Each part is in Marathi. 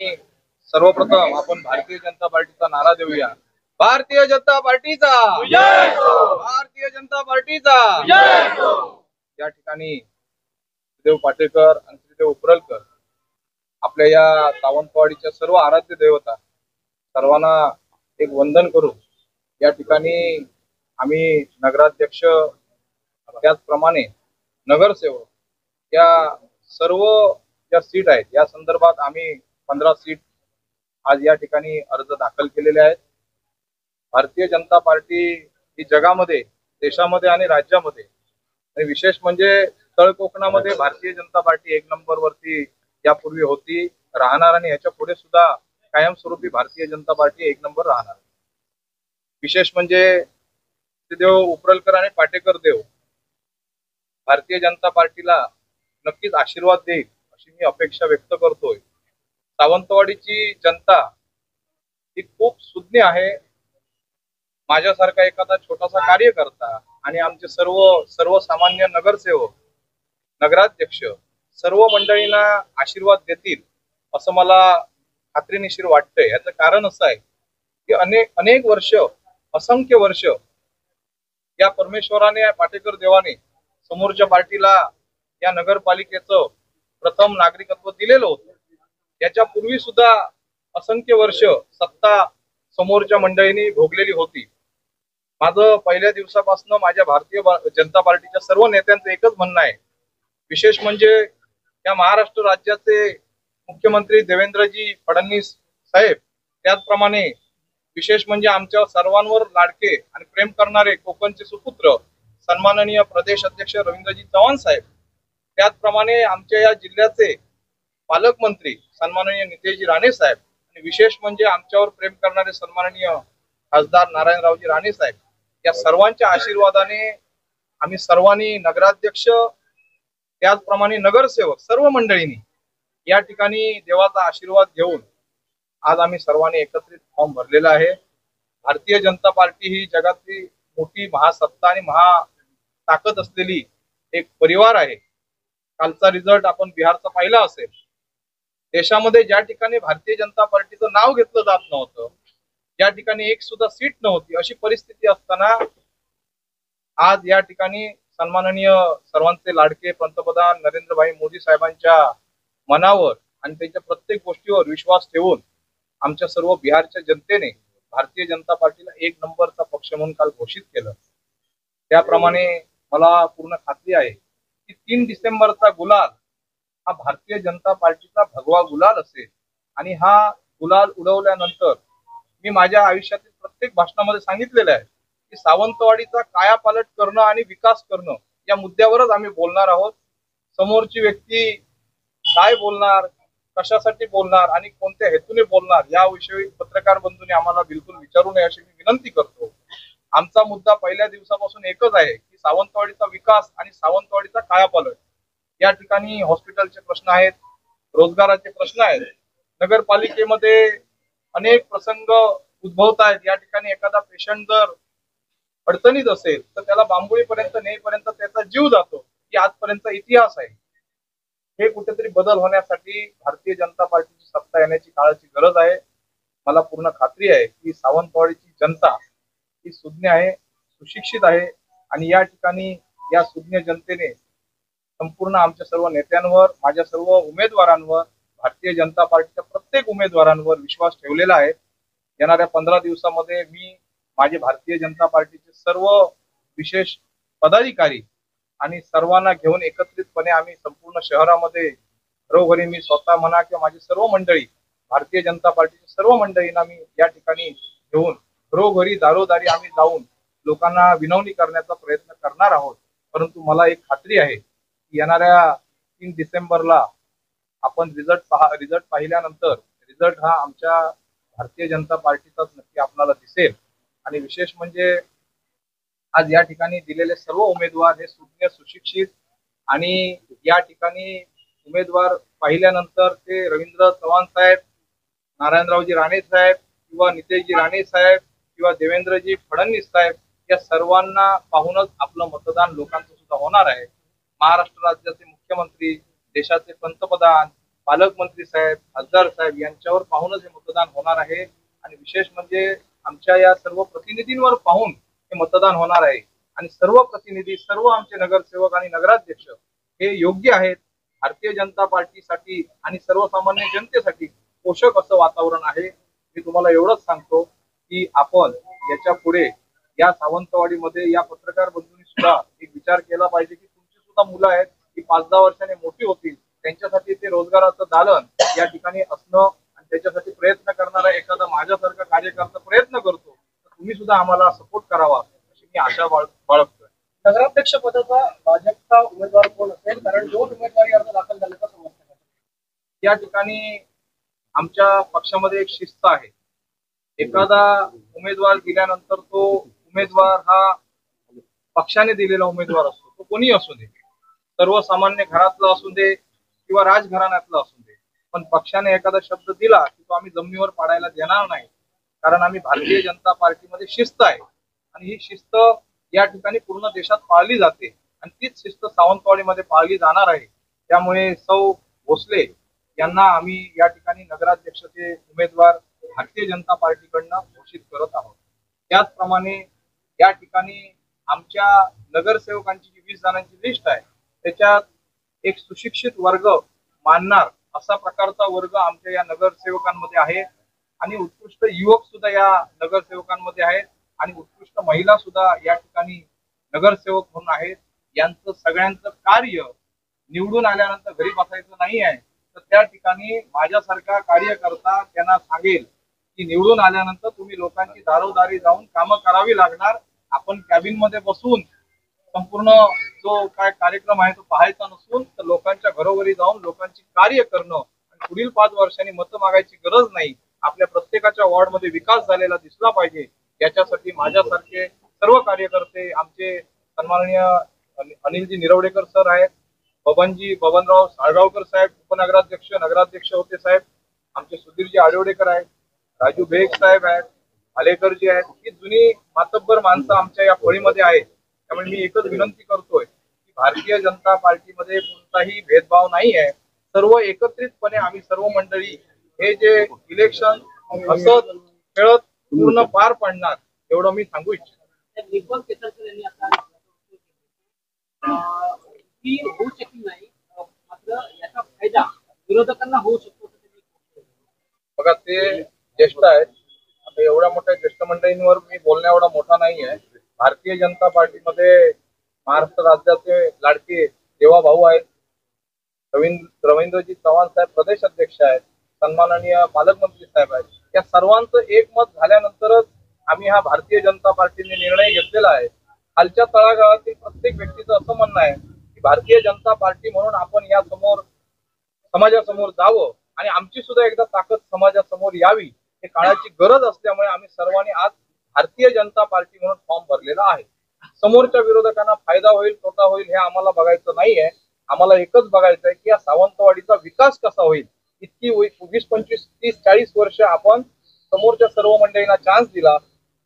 सर्वप्रथम आपण भारतीय जनता पार्टीचा नारा देऊया। भारतीय जनता पार्टीचा जय हो। भारतीय जनता पार्टीचा जय हो। या ठिकाणी देव पाटेकर आणि श्रीदेव उपरलकर आपल्या या सावंतवाडीच्या सर्व आराध्य देवता सर्वांना एक वंदन करू। या ठिकाणी आम्ही नगराध्यक्ष त्याचप्रमाणे नगरसेवक या सर्व ज्या सीट आहेत या संदर्भात आम्ही 15 सीट आज या ठिकाणी अर्ज दाखल केलेले आहेत। भारतीय जनता पार्टी ही जगामध्ये देशामध्ये आणि राज्यामध्ये आणि विशेष म्हणजे तळ कोकणामध्ये भारतीय जनता पार्टी एक नंबर वरती यापूर्वी होती, राहणार आणि याच्या पुढे सुद्धा कायमस्वरूपी भारतीय जनता पार्टी एक नंबर राहणार। विशेष म्हणजे देव उपरलकर आणि पाटेकर देव भारतीय जनता पार्टीला नक्कीच आशीर्वाद देईल अशी मी अपेक्षा व्यक्त करतोय। सावंतवाडीची जनता ही खूप सुज्ञ आहे। माझ्यासारखा एखादा छोटासा कार्यकर्ता आणि आमचे सर्वसामान्य नगरसेवक नगराध्यक्ष सर्व मंडळींना आशीर्वाद देतील असं मला खात्रीनिशीर वाटतंय। याचं कारण असं आहे की अनेक वर्ष असंख्य वर्ष या परमेश्वराने पाटेकर देवाने समोरच्या पार्टीला या नगरपालिकेचं प्रथम नागरिकत्व दिलेलं होतं। याच्या पूर्वी सुद्धा असंख्य वर्ष सत्ता समोरच्या मंडळींनी भोगलेली होती। माझं पहिल्या दिवसापासून माझ्या भारतीय जनता पार्टीच्या सर्व नेत्यांचं एकच म्हणणं आहे, विशेष म्हणजे या महाराष्ट्र राज्याचे मुख्यमंत्री देवेंद्रजी फडणवीस साहेब, त्याचप्रमाणे विशेष म्हणजे आमच्या सर्वांवर लाडके आणि प्रेम करणारे कोकणचे सुपुत्र सन्माननीय प्रदेश अध्यक्ष रवींद्रजी चव्हाण साहेब, त्याचप्रमाणे आमच्या या जिल्ह्याचे पालकमंत्री सन्माननीय नितेशजी राणे साहेब आणि विशेष म्हणजे आमच्यावर प्रेम करणारे सन्माननीय खासदार नारायणरावजी राणे साहेब, या सर्वांच्या आशीर्वादाने आम्ही सर्वांनी नगराध्यक्ष त्याचप्रमाणे नगरसेवक सर्व मंडळींनी या ठिकाणी देवाचा आशीर्वाद घेऊन आज आम्ही सर्वांनी एकत्रित फॉर्म भरलेला आहे। भारतीय जनता पार्टी ही जगातली मोठी महासत्ता आणि महाताकद असलेली एक परिवार आहे। कालचा रिझल्ट आपण बिहारचा पाहिला असेल। देशामध्ये ज्या ठिकाणी भारतीय जनता पार्टीचं नाव घेतलं जात नव्हतं, ज्या ठिकाणी एक सुद्धा सीट नव्हती, अशी परिस्थिती असताना आज या ठिकाणी सन्माननीय सर्वांचे लाडके पंतप्रधान नरेंद्रभाई मोदी साहेबांच्या मनावर आणि त्यांच्या प्रत्येक गोष्टीवर विश्वास ठेवून आमच्या सर्व बिहारच्या जनतेने भारतीय जनता पार्टीला एक नंबरचा पक्ष म्हणून काल घोषित केलं। त्याप्रमाणे मला पूर्ण खात्री आहे की 3 डिसेंबरचा गुलाल हा भारतीय जनता पार्टीचा भगवा गुलाल असेल आणि हा गुलाल उडवल्यानंतर मी माझ्या आयुष्यातील प्रत्येक भाषणामध्ये सांगितलेलं आहे की सावंतवाडीचा कायापालट करणं आणि विकास करणं या मुद्द्यावरच आम्ही बोलणार आहोत। समोरची व्यक्ती काय बोलणार, कशासाठी बोलणार आणि कोणत्या हेतूने बोलणार याविषयी पत्रकार बंधूंनी आम्हाला बिलकुल विचारू नये अशी मी विनंती करतो। आमचा मुद्दा पहिल्या दिवसापासून एकच आहे की सावंतवाडीचा विकास आणि सावंतवाडीचा कायापालट। या ठिकाणी हॉस्पिटलचे प्रश्न आहेत, रोजगाराचे प्रश्न आहेत, नगरपालिकेमध्ये अनेक प्रसंग उद्भवत आहेत। या ठिकाणी एखादा पेशंट जर अडचणीत असेल तर त्याला बांबोळीपर्यंत नेईपर्यंत त्याचा जीव जातो, ही आजपर्यंत इतिहास आहे। हे कुठेतरी बदल होण्यासाठी भारतीय जनता पार्टीची सत्ता येण्याची काळाची गरज आहे। मला पूर्ण खात्री आहे की सावंतवाडीची जनता ही सुज्ञ आहे, सुशिक्षित आहे आणि या ठिकाणी या सुज्ञ जनतेने संपूर्ण आमच्या सर्व नेत्यांवर, माझ्या सर्व उमेदवारांवर, भारतीय जनता पार्टीच्या प्रत्येक उमेदवारांवर विश्वास ठेवलेला आहे। येणाऱ्या 15 दिवसामध्ये मी माझे भारतीय जनता पार्टीचे सर्व विशेष पदाधिकारी आणि सर्वांना घेऊन एकत्रितपणे आम्ही संपूर्ण शहरामध्ये घरोघरी मी स्वतः म्हणा किंवा माझी सर्व मंडळी भारतीय जनता पार्टीच्या सर्व मंडळींना मी या ठिकाणी घेऊन घरोघरी दारोदारी आम्ही जाऊन लोकांना विनवणी करण्याचा प्रयत्न करणार आहोत। परंतु मला एक खात्री आहे की येणाऱ्या 3 डिसेंबरला आपण रिझल्ट पाहिल्यानंतर रिझल्ट हा आमच्या भारतीय जनता पार्टीचाच नक्की आपल्याला दिसेल। आणि विशेष म्हणजे आज या ठिकाणी दिलेले सर्व उमेदवार हे सुज्ञ सुशिक्षित आणि या ठिकाणी उमेदवार पाहिल्यानंतर ते रवींद्र चव्हाण साहेब, नारायणरावजी राणे साहेब किंवा नितेशजी राणे साहेब किंवा देवेंद्रजी फडणवीस साहेब या सर्वांना पाहूनच आपलं मतदान लोकांचं सुद्धा होणार आहे। महाराष्ट्र राज्याचे मुख्यमंत्री, देशाचे पंतप्रधान पालकमंत्री साहेब, खासदार साहेब यांच्यावर पाहूनच हे मतदान होणार आहे आणि विशेष म्हणजे आमच्या या सर्व प्रतिनिधींवर पाहून हे मतदान होणार आहे आणि सर्व प्रतिनिधी, सर्व आमचे नगरसेवक आणि नगराध्यक्ष हे योग्य आहेत. भारतीय जनता पार्टीसाठी आणि सर्वसामान्य जनतेसाठी पोषक असं वातावरण आहे. मी तुम्हाला एवढंच सांगतो की आपण याच्या पुढे या सावंतवाडीमध्ये या पत्रकार बंधूंनी सुद्धा एक विचार केला पाहिजे की तुमची सुद्धा मुलं आहेत की 5-10 वर्षांनी मोठी होतील, त्यांच्यासाठी ते रोजगाराचं दालन या ठिकाणी असणं आणि त्याच्यासाठी प्रयत्न करणारा एखादा माझ्यासारखा कार्यकर्ता प्रयत्न करतो तर तुम्ही सुद्धा आम्हाला सपोर्ट करावा अशी मी आशा बाळगतोय. नगराध्यक्ष पदाचा भाजपचा उमेदवार कोण असेल, कारण 2 उमेदवारी अर्ज दाखल झाल्याचं समजतं. या ठिकाणी आमच्या पक्षामध्ये एक शिस्त आहे. एखादा उमेदवार दिल्यानंतर तो उमेदवार हा पक्षाने दिलेला उमेदवार असतो, तो कोणी असू दे, सर्वसामान्य घरातला असू दे किंवा राजघराण्यातला असू दे, पण पक्षाने एखादा शब्द दिला की तो आम्ही जमिनीवर पाडायला देणार नाही. कारण आम्ही भारतीय जनता पार्टीमध्ये शिस्त आहे आणि ही शिस्त या ठिकाणी पूर्ण देशात पाळली जाते आणि तीच शिस्त सावंतवाडीमध्ये पाळली जाणार आहे. त्यामुळे सौ भोसले यांना आम्ही या ठिकाणी नगराध्यक्षाचे उमेदवार भारतीय जनता पार्टीकडनं घोषित करत आहोत. त्याचप्रमाणे या ठिकाणी आमच्या नगरसेवकांची जी 20 जणांची लिस्ट आहे त्याच्यात एक सुशिक्षित वर्ग मानणार असा प्रकारचा वर्ग आमच्या या नगरसेवकांमध्ये आहे आणि उत्कृष्ट युवक सुद्धा या नगरसेवकांमध्ये आहेत आणि उत्कृष्ट महिला सुद्धा या ठिकाणी नगरसेवक म्हणून आहेत. यांचं सगळ्यांचं कार्य निवडून आल्यानंतर घरी बसायचं नाही आहे, तर त्या ठिकाणी माझ्यासारखा कार्यकर्ता त्यांना सांगेल की निवडून आल्यानंतर तुम्ही लोकांची दारोदारी जाऊन कामं करावी लागणार. आपण कॅबिन मध्ये बसून संपूर्ण जो काय कार्यक्रम आहे तो पाहायचा नसून तर लोकांच्या घरोघरी जाऊन लोकांची कार्य करणं आणि पुढील 5 वर्षांनी मतं मागायची गरज नाही. आपल्या प्रत्येकाच्या वॉर्डमध्ये विकास झालेला दिसला पाहिजे. याच्यासाठी माझ्यासारखे सर्व कार्यकर्ते, आमचे सन्माननीय अनिलजी निरवडेकर सर आहेत, बबनराव साळगावकर साहेब उपनगराध्यक्ष, नगराध्यक्ष होते साहेब, आमचे सुधीरजी आडवडेकर आहेत, राजू बेग साहेब आहेत, भालेकरजी आहेत, ही जुनी मातब्बर माणसं आमच्या या फळीमध्ये आहेत. त्यामुळे मी एकच विनंती करतोय की भारतीय जनता पार्टीमध्ये कोणताही भेदभाव नाही आहे. सर्व एकत्रितपणे आम्ही सर्व मंडळी हे जे इलेक्शन हसत खेळत पूर्ण पार पाडणार एवढं मी सांगू इच्छितो. होऊ शकेल नाही, मात्र याचा फायदा विरोधकांना होऊ शकतो. बघा, ते ज्येष्ठ आहेत. आता एवढ्या मोठ्या ज्येष्ठ मंडळींवर मी बोलण्या एवढा मोठा नाही आहे. भारतीय जनता पार्टीमध्ये महाराष्ट्र राज्याचे लाडके देवा भाऊ आहेत, रवींद्रजी चव्हाण साहेब प्रदेश अध्यक्ष आहेत, सन्माननीय पालकमंत्री साहेब आहेत. या सर्वांचं एकमत झाल्यानंतरच आम्ही हा भारतीय जनता पार्टीने निर्णय घेतलेला आहे. खालच्या तळागाळातील प्रत्येक व्यक्तीचं असं म्हणणं आहे की भारतीय जनता पार्टी म्हणून आपण या समाजासमोर जावं आणि आमची सुद्धा एकदा ताकद समाजासमोर यावी. हे काळाची गरज असल्यामुळे आम्ही सर्वांनी आज भारतीय जनता पार्टी म्हणून फॉर्म भरलेला आहे. समोरच्या विरोधकांना फायदा होईल, तोटा होईल हे आम्हाला बघायचं नाहीये. आम्हाला एकच बघायचं आहे की या सावंतवाडीचा विकास कसा होईल. इतकी 20, 25, 30, 40 वर्ष आपण समोरच्या सर्व मंडळींना चान्स दिला.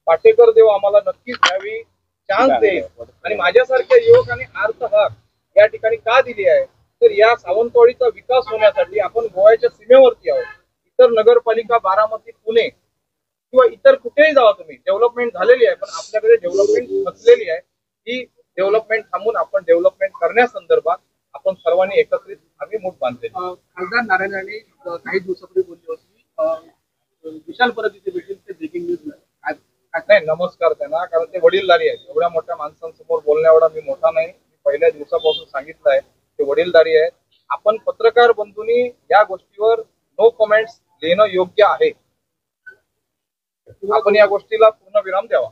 पाटेकर देव आम्हाला नक्कीच द्यावी, चान्स देईल. आणि माझ्यासारख्या युवकांनी अर्थ हाक या ठिकाणी का दिली आहे तर या सावंतवाडीचा विकास होण्यासाठी आपण गोव्याच्या सीमेवरती आहोत. इतर नगरपालिका बारामती, पुणे किंवा इतर कुठेही जावा तुम्ही, डेव्हलपमेंट झालेली आहे, पण आपल्याकडे डेव्हलपमेंट नसलेली आहे. ही डेव्हलपमेंट थांबून आपण डेव्हलपमेंट करण्यासंदर्भात आपण सर्वांनी एकत्रित आम्ही मूठ बांधले. खासदार नारायण राणे काही दिवसापूर्वी बोलले होते विशाल परत इथे भेटेल, ते ब्रेकिंग न्यूज नाही. नमस्कार त्यांना, कारण ते वडीलधारी आहेत. एवढ्या मोठ्या माणसांसमोर बोलण्या एवढा मी मोठा नाही. मी पहिल्या दिवसापासून सांगितलं आहे ते वडीलधारी आहेत. आपण पत्रकार बंधूंनी या गोष्टीवर नो कमेंट्स देणं योग्य आहे. आपण या गोष्टीला पूर्ण विराम द्यावा.